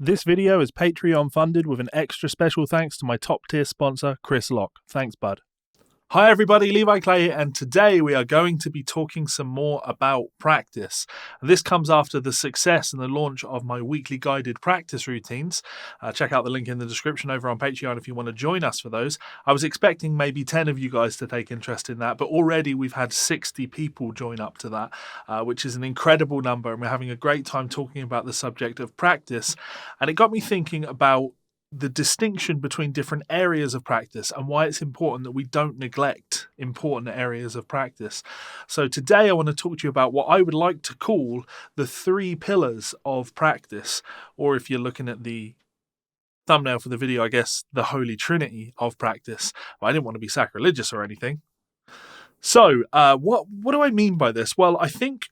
This video is Patreon funded with an extra special thanks to my top tier sponsor, Chris Locke. Thanks, bud. Hi everybody, Levi Clay, and today we are going to be talking some more about practice. This comes after the success and the launch of my weekly guided practice routines. Check out the link in the description over on Patreon if you want to join us for those. I was expecting maybe 10 of you guys to take interest in that, but already we've had 60 people join up to that, which is an incredible number, and we're having a great time talking about the subject of practice. And it got me thinking about the distinction between different areas of practice and why it's important that we don't neglect important areas of practice. So today I want to talk to you about what I would like to call the 3 pillars of practice, or if you're looking at the thumbnail for the video, I guess the Holy Trinity of practice. Well, I didn't want to be sacrilegious or anything. So what do I mean by this? Well, I think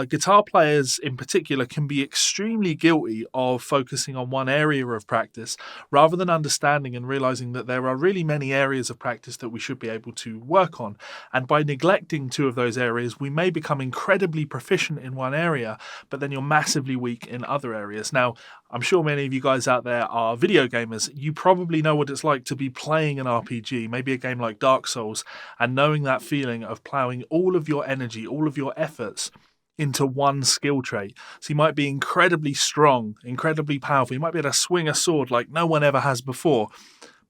guitar players in particular can be extremely guilty of focusing on one area of practice rather than understanding and realizing that there are really many areas of practice that we should be able to work on. And by neglecting 2 of those areas, we may become incredibly proficient in one area, but then you're massively weak in other areas. Now, I'm sure many of you guys out there are video gamers. You probably know what it's like to be playing an RPG, maybe a game like Dark Souls, and knowing that feeling of plowing all of your energy, all of your efforts into one skill trait. So you might be incredibly strong, incredibly powerful. You might be able to swing a sword like no one ever has before,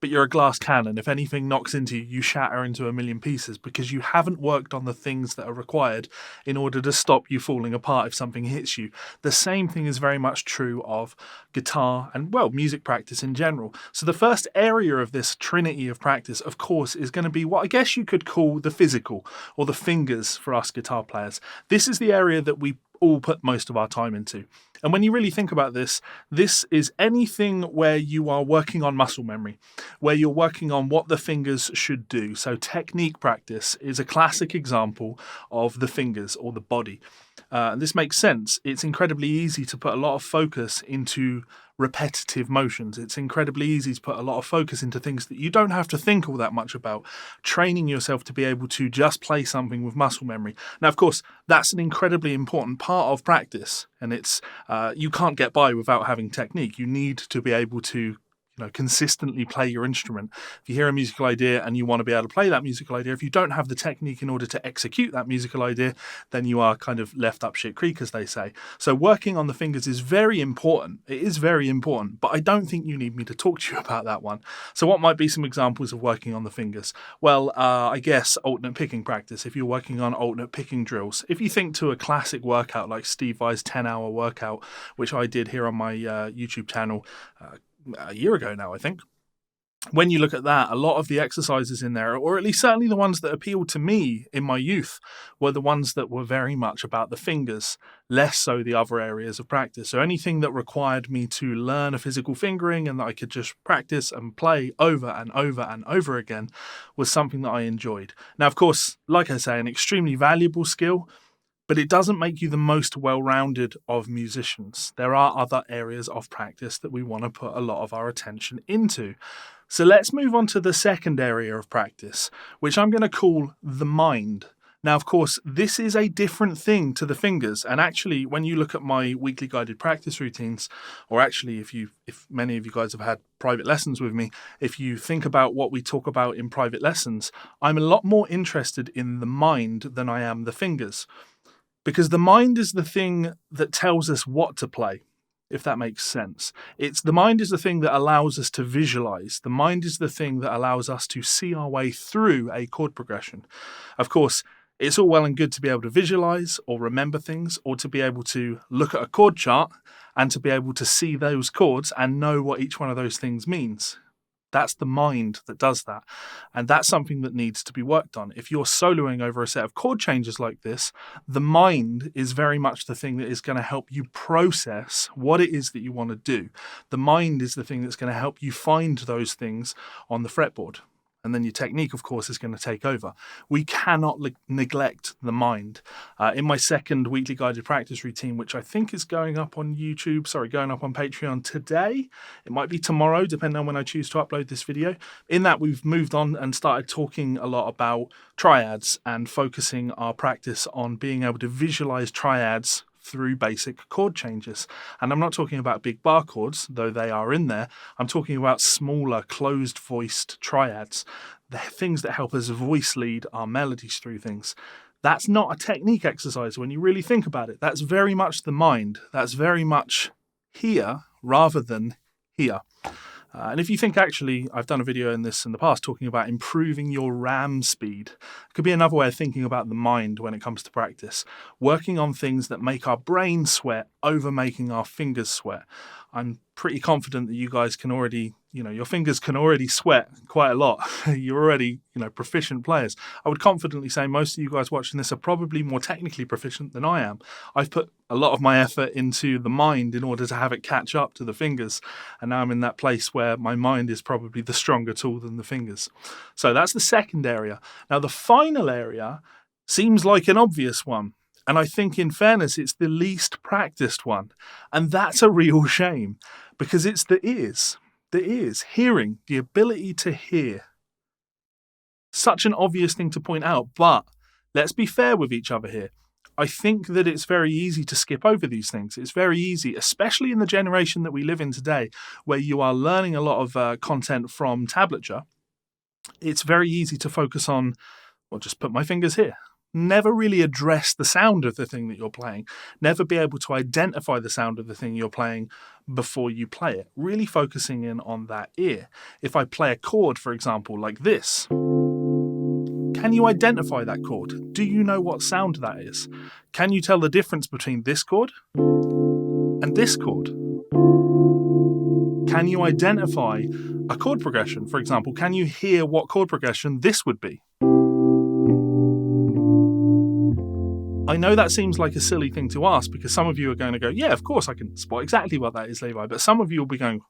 but you're a glass cannon. If anything knocks into you, you shatter into a million pieces because you haven't worked on the things that are required in order to stop you falling apart if something hits you. The same thing is very much true of guitar and, well, music practice in general. So the first area of this trinity of practice, of course, is going to be what I guess you could call the physical, or the fingers for us guitar players. This is the area that we all put most of our time into. And when you really think about this, this is anything where you are working on muscle memory, where you're working on what the fingers should do. So technique practice is a classic example of the fingers or the body. And this makes sense. It's incredibly easy to put a lot of focus into repetitive motions. It's incredibly easy to put a lot of focus into things that you don't have to think all that much about, training yourself to be able to just play something with muscle memory. Now, of course, that's an incredibly important part of practice, and it's you can't get by without having technique. You need to be able to consistently play your instrument. If you hear a musical idea and you want to be able to play that musical idea, if you don't have the technique in order to execute that musical idea, then you are kind of left up shit creek, as they say. So working on the fingers is very important. It is very important, but I don't think you need me to talk to you about that one. So what might be some examples of working on the fingers? Well, I guess alternate picking practice. If you're working on alternate picking drills, if you think to a classic workout like Steve Vai's 10-hour workout, which I did here on my YouTube channel a year ago now, I think. When you look at that, a lot of the exercises in there, or at least certainly the ones that appealed to me in my youth, were the ones that were very much about the fingers, less so the other areas of practice. So anything that required me to learn a physical fingering and that I could just practice and play over and over and over again was something that I enjoyed. Now, of course, like I say, an extremely valuable skill, but it doesn't make you the most well-rounded of musicians. There are other areas of practice that we want to put a lot of our attention into. So let's move on to the second area of practice, which I'm going to call the mind. Now, of course, this is a different thing to the fingers. And actually, when you look at my weekly guided practice routines, or actually if many of you guys have had private lessons with me, if you think about what we talk about in private lessons, I'm a lot more interested in the mind than I am the fingers. Because the mind is the thing that tells us what to play, if that makes sense. The mind is the thing that allows us to visualize. The mind is the thing that allows us to see our way through a chord progression. Of course, it's all well and good to be able to visualize or remember things, or to be able to look at a chord chart and to be able to see those chords and know what each one of those things means. That's the mind that does that. And that's something that needs to be worked on. If you're soloing over a set of chord changes like this, the mind is very much the thing that is going to help you process what it is that you want to do. The mind is the thing that's going to help you find those things on the fretboard. And then your technique, of course, is going to take over. We cannot neglect the mind. In my second weekly guided practice routine, which I think is going up on Patreon today. It might be tomorrow, depending on when I choose to upload this video. In that, we've moved on and started talking a lot about triads and focusing our practice on being able to visualize triads through basic chord changes. And I'm not talking about big bar chords, though they are in there. I'm talking about smaller, closed-voiced triads, the things that help us voice lead our melodies through things. That's not a technique exercise when you really think about it. That's very much the mind. That's very much here rather than here. And if you think, actually, I've done a video in this in the past talking about improving your RAM speed. It could be another way of thinking about the mind when it comes to practice. Working on things that make our brain sweat over making our fingers sweat. I'm pretty confident that you guys can already, your fingers can already sweat quite a lot. You're already, proficient players. I would confidently say most of you guys watching this are probably more technically proficient than I am. I've put a lot of my effort into the mind in order to have it catch up to the fingers. And now I'm in that place where my mind is probably the stronger tool than the fingers. So that's the second area. Now, the final area seems like an obvious one. And I think, in fairness, it's the least practiced one. And that's a real shame, because it's the ears. The ears, hearing, the ability to hear. Such an obvious thing to point out, but let's be fair with each other here. I think that it's very easy to skip over these things. It's very easy, especially in the generation that we live in today, where you are learning a lot of content from tablature. It's very easy to focus on, just put my fingers here. Never really address the sound of the thing that you're playing. Never be able to identify the sound of the thing you're playing before you play it. Really focusing in on that ear. If I play a chord, for example, like this, can you identify that chord? Do you know what sound that is? Can you tell the difference between this chord and this chord? Can you identify a chord progression? For example, can you hear what chord progression this would be? I know that seems like a silly thing to ask, because some of you are going to go, yeah, of course I can spot exactly what that is, Levi. But some of you will be going,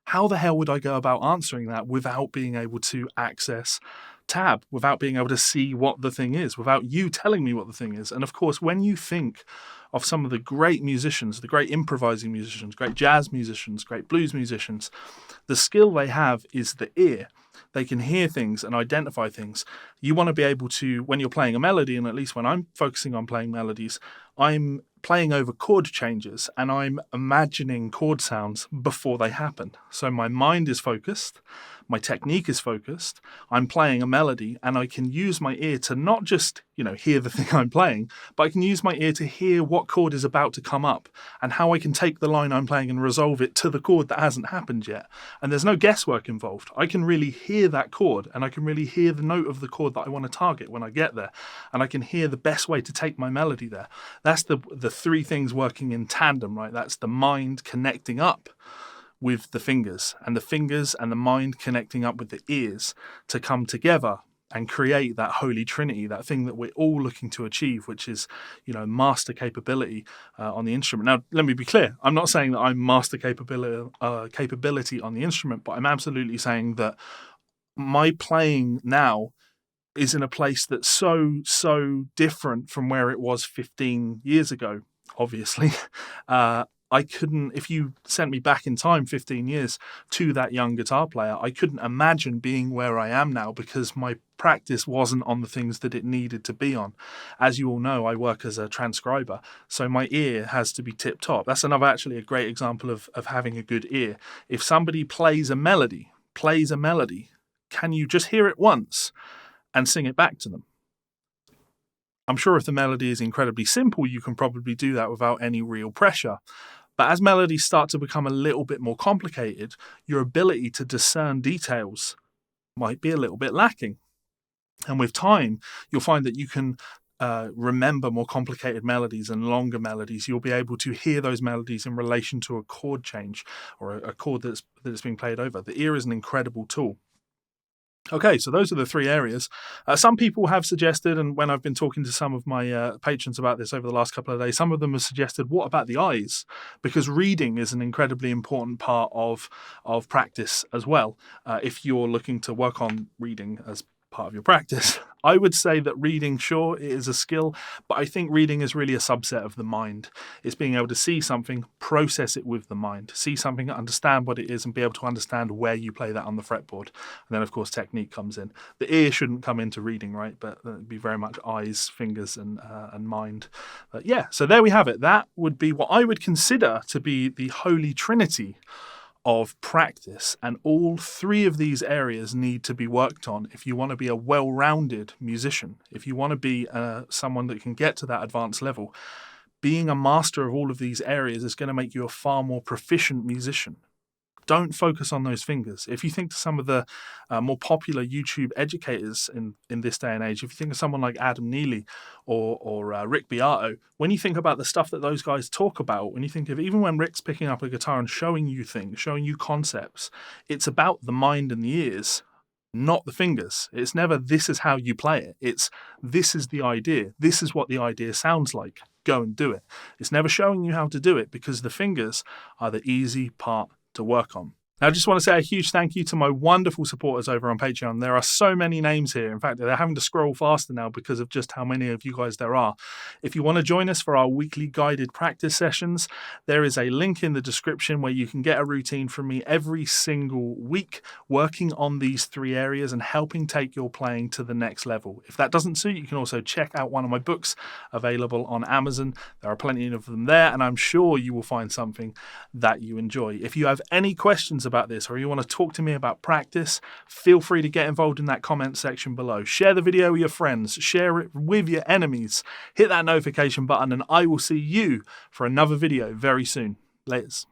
how the hell would I go about answering that without being able to access tab, without being able to see what the thing is, without you telling me what the thing is? And of course, when you think of some of the great musicians, the great improvising musicians, great jazz musicians, great blues musicians, the skill they have is the ear. They can hear things and identify things. You want to be able to, when you're playing a melody, and at least when I'm focusing on playing melodies, I'm playing over chord changes and I'm imagining chord sounds before they happen. So my mind is focused, my technique is focused, I'm playing a melody, and I can use my ear to not just, hear the thing I'm playing, but I can use my ear to hear what chord is about to come up and how I can take the line I'm playing and resolve it to the chord that hasn't happened yet. And there's no guesswork involved. I can really hear that chord, and I can really hear the note of the chord that I want to target when I get there, and I can hear the best way to take my melody there. That's the three things working in tandem, right? That's the mind connecting up with the fingers and the mind connecting up with the ears to come together and create that holy trinity, that thing that we're all looking to achieve, which is, master capability on the instrument. Now, let me be clear. I'm not saying that I'm master capability on the instrument, but I'm absolutely saying that my playing now is in a place that's so different from where it was 15 years ago, obviously. I couldn't, if you sent me back in time 15 years to that young guitar player, I couldn't imagine being where I am now, because my practice wasn't on the things that it needed to be on. As you all know, I work as a transcriber, so my ear has to be tip-top. That's actually a great example of having a good ear. If somebody plays a melody, can you just hear it once and sing it back to them? I'm sure if the melody is incredibly simple, you can probably do that without any real pressure. But as melodies start to become a little bit more complicated, your ability to discern details might be a little bit lacking. And with time, you'll find that you can remember more complicated melodies and longer melodies. You'll be able to hear those melodies in relation to a chord change or a chord that's being played over. The ear is an incredible tool. Okay, so those are the three areas. Some people have suggested, and when I've been talking to some of my patrons about this over the last couple of days, some of them have suggested, what about the eyes? Because reading is an incredibly important part of practice as well. If you're looking to work on reading as part of your practice, I would say that reading, sure, it is a skill, but I think reading is really a subset of the mind. It's being able to see something, process it with the mind, see something, understand what it is, and be able to understand where you play that on the fretboard. And then, of course, technique comes in. The ear shouldn't come into reading, right? But it'd be very much eyes, fingers, and mind. But yeah, so there we have it. That would be what I would consider to be the holy trinity of practice, and all three of these areas need to be worked on if you want to be a well-rounded musician. If you want to be someone that can get to that advanced level, being a master of all of these areas is going to make you a far more proficient musician. Don't focus on those fingers. If you think to some of the more popular YouTube educators in this day and age, if you think of someone like Adam Neely or Rick Beato, when you think about the stuff that those guys talk about, when you think of even when Rick's picking up a guitar and showing you things, showing you concepts, it's about the mind and the ears, not the fingers. It's never this is how you play it. It's this is the idea. This is what the idea sounds like. Go and do it. It's never showing you how to do it because the fingers are the easy part to work on. Now, I just want to say a huge thank you to my wonderful supporters over on Patreon. There are so many names here. In fact, they're having to scroll faster now because of just how many of you guys there are. If you want to join us for our weekly guided practice sessions, there is a link in the description where you can get a routine from me every single week, working on these three areas and helping take your playing to the next level. If that doesn't suit, you can also check out one of my books available on Amazon. There are plenty of them there, and I'm sure you will find something that you enjoy. If you have any questions about this or you want to talk to me about practice, feel free to get involved in that comment section below. Share the video with your friends, share it with your enemies, hit that notification button, and I will see you for another video very soon. Laters.